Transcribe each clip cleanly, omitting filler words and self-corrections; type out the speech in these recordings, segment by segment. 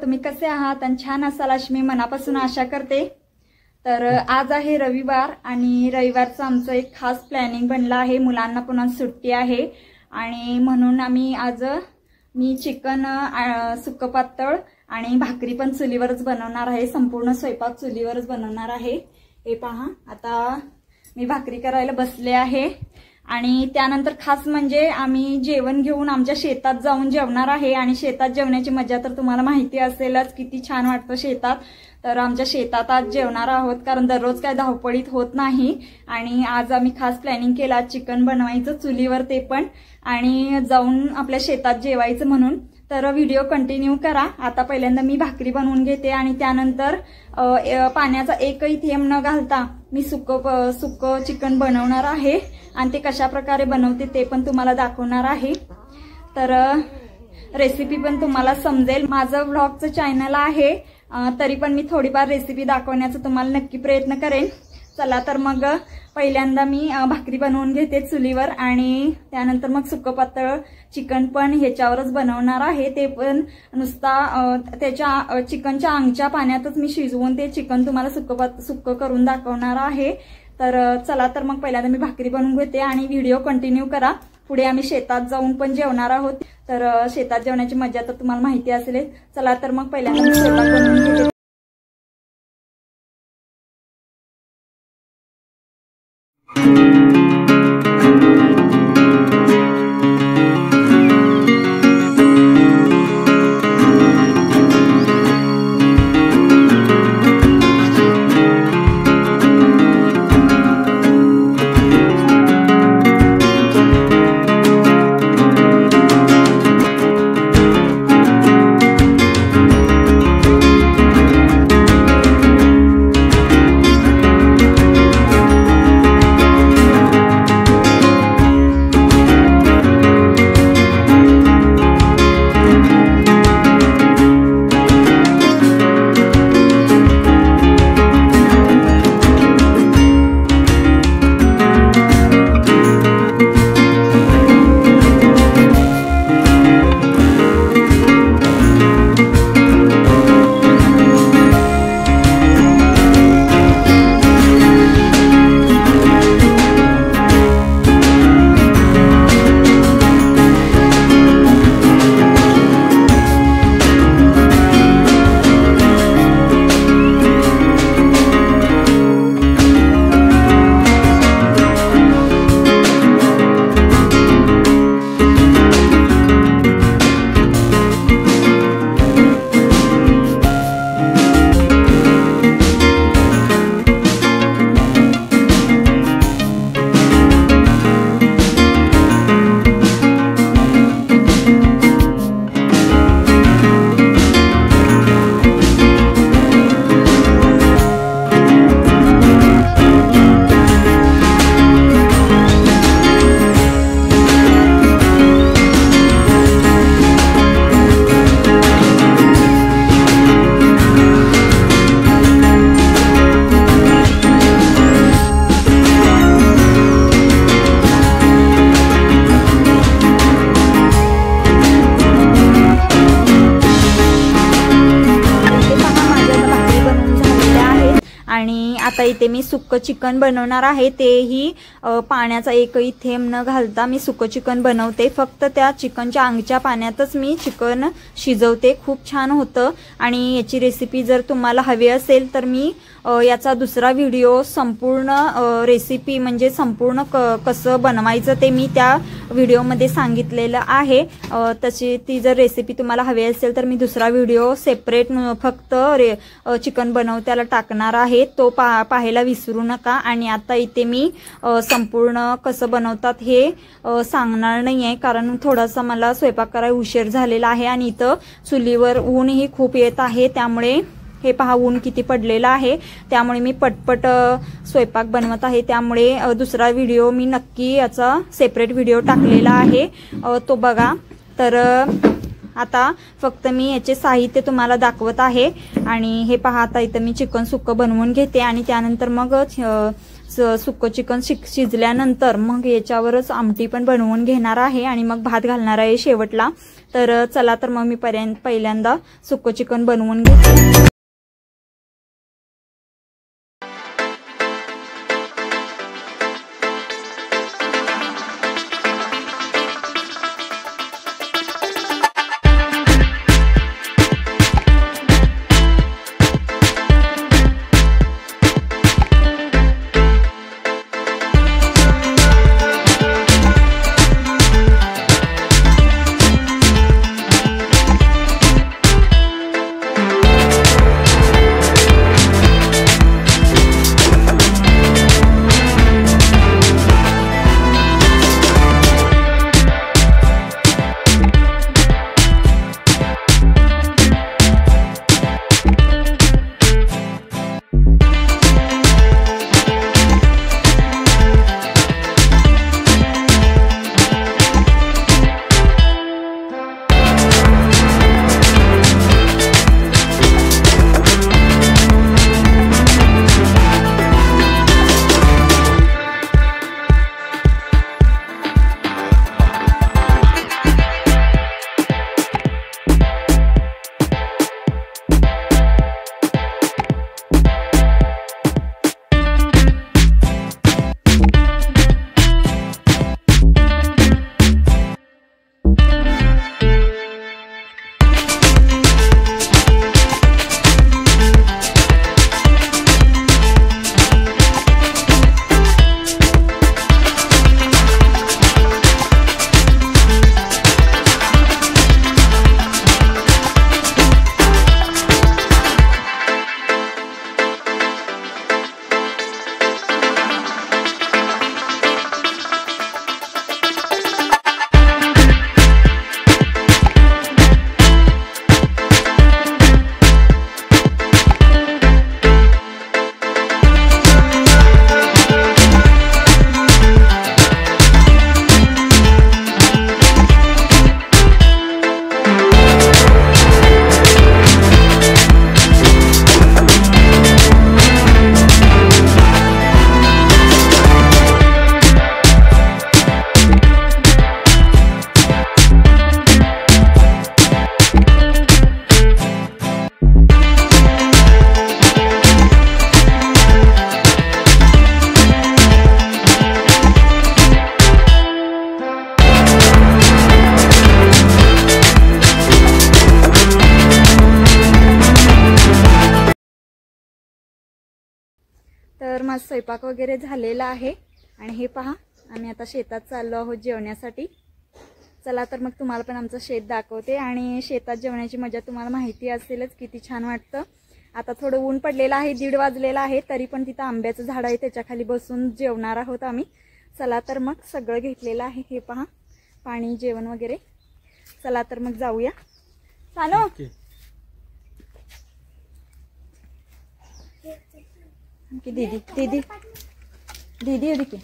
तुम्ही कसे आहात आणि छान असाल अशी मी मनापासून आशा करते। तर आज आहे रविवार आणि रविवारचं आमचं एक खास प्लॅनिंग बनला आहे। मुलांना पुन्हा सुट्टी आहे आणि म्हणून आम्ही आज मी चिकन सुक्क पातळ आणि भाकरी पण चुलीवरच बनवणार आहे। संपूर्ण स्वयंपाक चुलीवरच बनवणार आहे। हे पहा, आता मी भाकरी करायला बसले आहे आणि त्यानंतर खास म्हणजे आम्ही जेवण घेऊन आमच्या शेतात जाऊन जेवणार आहे आणि शेतात जेवण्याची मजा तर तुम्हाला माहिती असेलच, किती छान वाटतं शेतात। तर आमच्या शेतात आज जेवणार आहोत, कारण दररोज काय धावपळीत होत नाही आणि आज आम्ही खास प्लॅनिंग केला चिकन बनवायचं चुलीवर, ते पण आणि जाऊन आपल्या शेतात जेवायचं म्हणून। तर व्हिडिओ कंटिन्यू करा। आता पहिल्यांदा मी भाकरी बनवून घेते आणि त्यानंतर पाण्याचा एकही थेंब न घालता मी सुक्क चिकन बनवणार आहे आणि ते कशा प्रकारे बनवते ते पण तुम्हाला दाखवणार आहे। तर रेसिपी पण तुम्हाला समजेल। माझं व्लॉगचं चॅनल आहे, तरी पण मी थोडीफार रेसिपी दाखवण्याचा तुम्हाला नक्की प्रयत्न करेन। चला तर मग पहिल्यांदा मी भाकरी बनवून घेते चुलीवर आणि त्यानंतर मग सुक्क पातळ चिकन पण ह्याच्यावरच बनवणार आहे। ते पण नुसता त्याच्या चिकनच्या अंगच्या पाण्यातच मी शिजवून ते चिकन तुम्हाला सुक्क करून दाखवणार आहे। तर चला तर मग पहिल्यांदा मी भाकरी बनवून घेते आणि व्हिडिओ कंटिन्यू करा। पुढे आम्ही शेतात जाऊन पण जेवणार आहोत, तर शेतात जेवण्याची मजा तर तुम्हाला माहिती असेल। चला तर मग पहिल्यांदा मी स्वयंपाक बनवून घेते। आता इथे मी सुक्क चिकन बनवणार आहे, तेही पाण्याचा एकही थेंब न घालता मी सुक्क चिकन बनवते। फक्त त्या चिकनच्या अंगच्या पाण्यातच मी चिकन शिजवते। खूप छान होतं आणि याची रेसिपी जर तुम्हाला हवी असेल तर मी याचा दुसरा व्हिडिओ संपूर्ण रेसिपी म्हणजे संपूर्ण कसं बनवायचं ते मी त्या व्हिडिओमध्ये सांगितलेलं आहे। तशी ती जर रेसिपी तुम्हाला हवी असेल तर मी दुसरा व्हिडिओ सेपरेट फक्त चिकन बनवत्याला टाकणार आहे, तो पाहायला विसरू नका। आणि आता इथे मी संपूर्ण कसं बनवतात हे सांगणार नाहीये, कारण थोडासा मला स्वयंपाक करायला उशीर झालेला आहे आणि इथं चुलीवर ऊनही खूप येत आहे, त्यामुळे हे पहा ऊन किती पडलेलं आहे, त्यामुळे मी पटपट स्वयंपाक बनवत आहे। त्यामुळे दुसरा व्हिडिओ मी नक्की याचा सेपरेट व्हिडिओ टाकलेला आहे, तो बघा। तर आता फक्त मी याचे साहित्य तुम्हाला दाखवत आहे आणि हे पहा आता इथं मी चिकन सुक्क बनवून घेते आणि त्यानंतर मग सुक्क चिकन शिजल्यानंतर मग याच्यावरच आमटी पण बनवून घेणार आहे आणि मग भात घालणार आहे शेवटला। तर चला तर मग मी पहिल्यांदा सुक्कं चिकन बनवून घेते। तर माझा स्वयंपाक वगैरे झालेला आहे आणि हे पहा आम्ही आता शेतात चाललो आहोत जेवण्यासाठी। चला तर मग तुम्हाला पण आमचं शेत दाखवते आणि शेतात जेवण्याची मजा तुम्हाला माहिती असेलच किती छान वाटतं। आता थोडं ऊन पडलेलं आहे, 1:30 वाजलेला आहे, तरी पण तिथं आंब्याचं झाड आहे त्याच्या खाली बसून जेवणार आहोत आम्ही। चला तर मग सगळं घेतलेलं आहे, हे पहा पाणी जेवण वगैरे। चला तर मग जाऊया। सानो की दीदी दीदी दीदी दीदी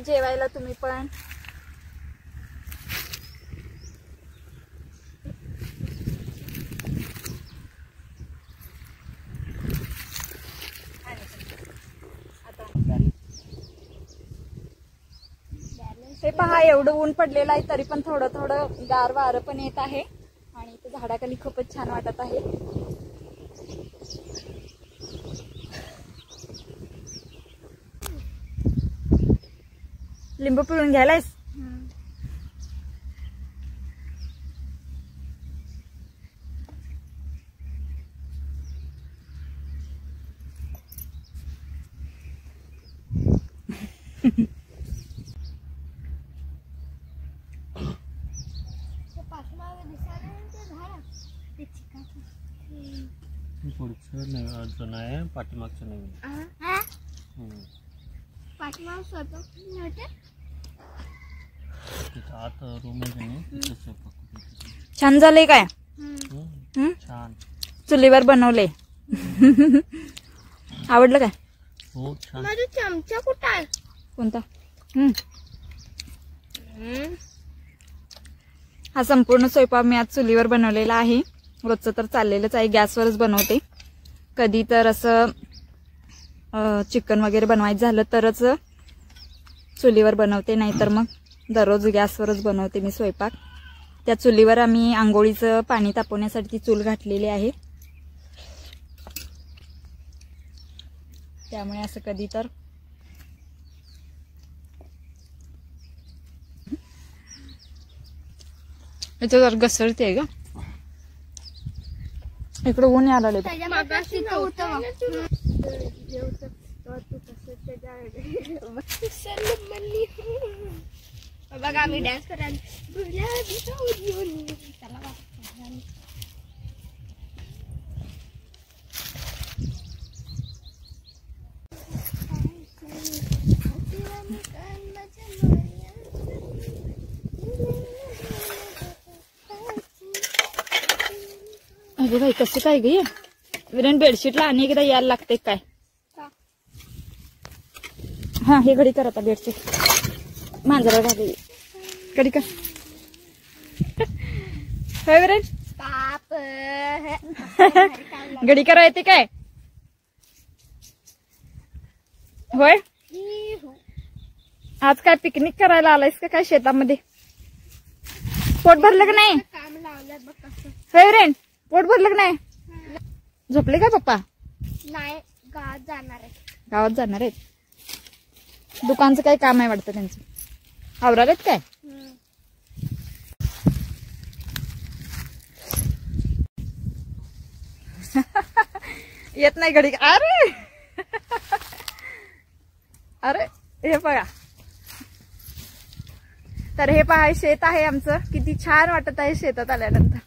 जेवायला तुम्ही पण. हे पहा, एवढं ऊन पडलेलं आहे तरी पण थोडं थोडं गार वारं पण येत आहे आणि इथे झाडाखाली खूपच छान वाटत आहे. लिंबू पिळून घ्यायलायस? पुढचं जुनं आहे, पाठीमागचं नवीन. पाठीमाग स्वयंपाक नव्हते. तिथं आत रूम आहे की नाही, तिथं स्वयंपाक. छान झालंय काय? छान. चुलीवर बनवले. आवडलं काय? हो छान. माझा चमचा कुठं आहे? कोणता? हा संपूर्ण स्वयंपाक मी आज चुलीवर बनवलेला आहे. रोजचं तर चाललेलंच आहे, गॅसवरच बनवते. कधी तर असं चिकन वगैरे बनवायचं झालं तरच चुलीवर बनवते, नाहीतर मग दररोज गॅसवरच बनवते मी स्वयंपाक. त्या चुलीवर आम्ही आंघोळीचं पाणी तापवण्यासाठी ती चूल घातलेली आहे, त्यामुळे असं कधी तर इथं जर घसरते ग. इकडे ऊन यायला लागले. बघा आम्ही डान्स करायला. अरे भाई कसं काय गे विरण, बेडशीटला आणि एकदा यायला लागते काय? हा हे घडी कर आता. बेडशीट मांजरा घाली घडी कर. होय विरण, घडी करा येते काय? होय, आज काय पिकनिक करायला आलायस का काय शेतामध्ये? पोट भरलं का नाही? काम लावल्यात बघ कसं. होय विरण, पोट भरलं का नाही? झोपले का पप्पा? नाही, गावात जाणार आहे. गावात जाणार आहेत. दुकानचं काय काम आहे वाटतं त्यांचं, आवरालेत काय? येत नाही घडी. अरे अरे हे बघा, तर हे पहा शेत आहे आमचं. किती छान वाटत आहे शेतात आल्यानंतर.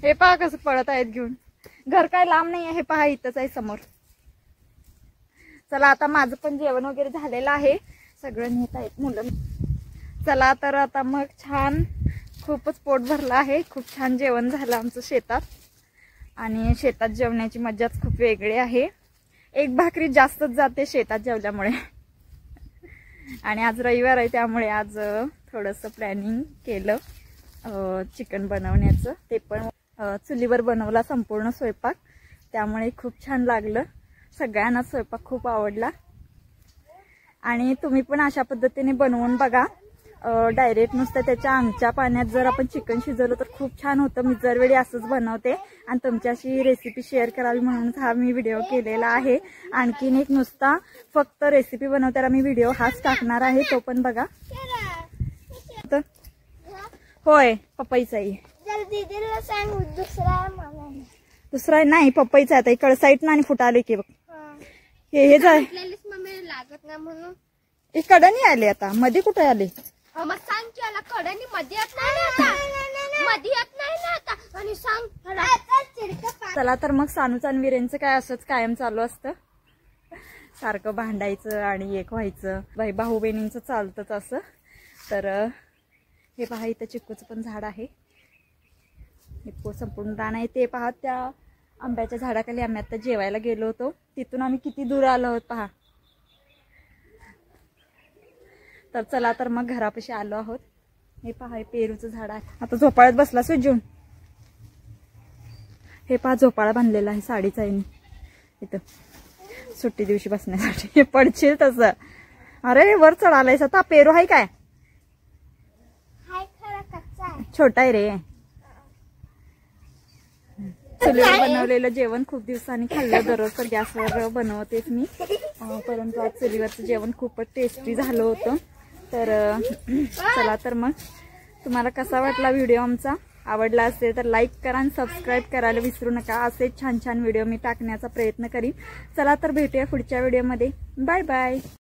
हे पहा कसं पळत आहेत घेऊन. घर काय लांब नाही आहे, हे पहा इथंच आहे समोर. चला आता माझं पण जेवण वगैरे झालेलं आहे, सगळं नेत आहेत मुलं. चला तर आता मग छान, खूपच पोट भरलं आहे. खूप छान जेवण झालं आमचं शेतात, आणि शेतात जेवण्याची मजाच खूप वेगळी आहे. एक भाकरी जास्तच जाते शेतात जेवल्यामुळे. आणि आज रविवार आहे त्यामुळे आज थोडंसं प्लॅनिंग केलं चिकन बनवण्याचं. ते पण चुलीवर बनवला संपूर्ण स्वयंपाक, त्यामुळे खूप छान लागलं. सगळ्यांना स्वयंपाक खूप आवडला. आणि तुम्ही पण अशा पद्धतीने बनवून बघा. डायरेक्ट नुसतं त्याच्या अंगच्या पाण्यात जर आपण चिकन शिजवलं तर खूप छान होतं. मी दरवेळी असंच बनवते आणि तुमच्याशी रेसिपी शेअर करावी म्हणून हा मी व्हिडिओ केलेला आहे. आणखीन एक नुसता फक्त रेसिपी बनवताना मी व्हिडिओ हाच टाकणार आहे, तो पण बघा. होय पपईचा आहे. दुसरा नाही पपईचा आहे. इकडे साईड आणि फुटाले की बघ. हे जाय लागत नाही म्हणून इकडे नाही आले. आता मध्ये कुठे आले? मग सांग की याला कडानी मध्ये येत नाही ना आता. मध्ये येत नाही ना आता. आणि सांग. चला तर मग सानूच आणि विरेंचं काय असंच कायम चालू असतं, सारखं भांडायचं आणि एक व्हायचं. भाऊ बहिणींचं चालतंच असं. तर हे पहा इथं चिक्कूचं पण झाड आहे. हे संपूर्ण रान आहे. ते पहा त्या आंब्याच्या झाडाखाली आम्ही आता जेवायला गेलो होतो. तिथून आम्ही किती दूर आलो आहोत पहा. तर चला तर मग घरापाशी आलो आहोत. हे पहा हे पेरूचं झाड आहे. आता झोपाळ्यात बसला सुजून. हे पहा झोपाळा बांधलेला आहे साडीचा इथं सुट्टी दिवशी बसण्यासाठी. हे पडशील तसं. अरे वर चढालायस आता. पेरू आहे काय? छोटा आहे रे. चुलीवर बनवलेलं जेवण खूप दिवसांनी खाल्लं. दररोज तर गॅसवर बनवतेच मी, परंतु आज चुलीवरचं जेवण खूपच टेस्टी झालं होतं. तर चला तर मग तुम्हाला कसा वाटला व्हिडिओ आमचा? आवडला असेल तर लाईक करा आणि सबस्क्राईब करायला विसरू नका. असे छान छान व्हिडिओ मी टाकण्याचा प्रयत्न करीन. चला तर भेटूया पुढच्या व्हिडिओमध्ये. Bye bye.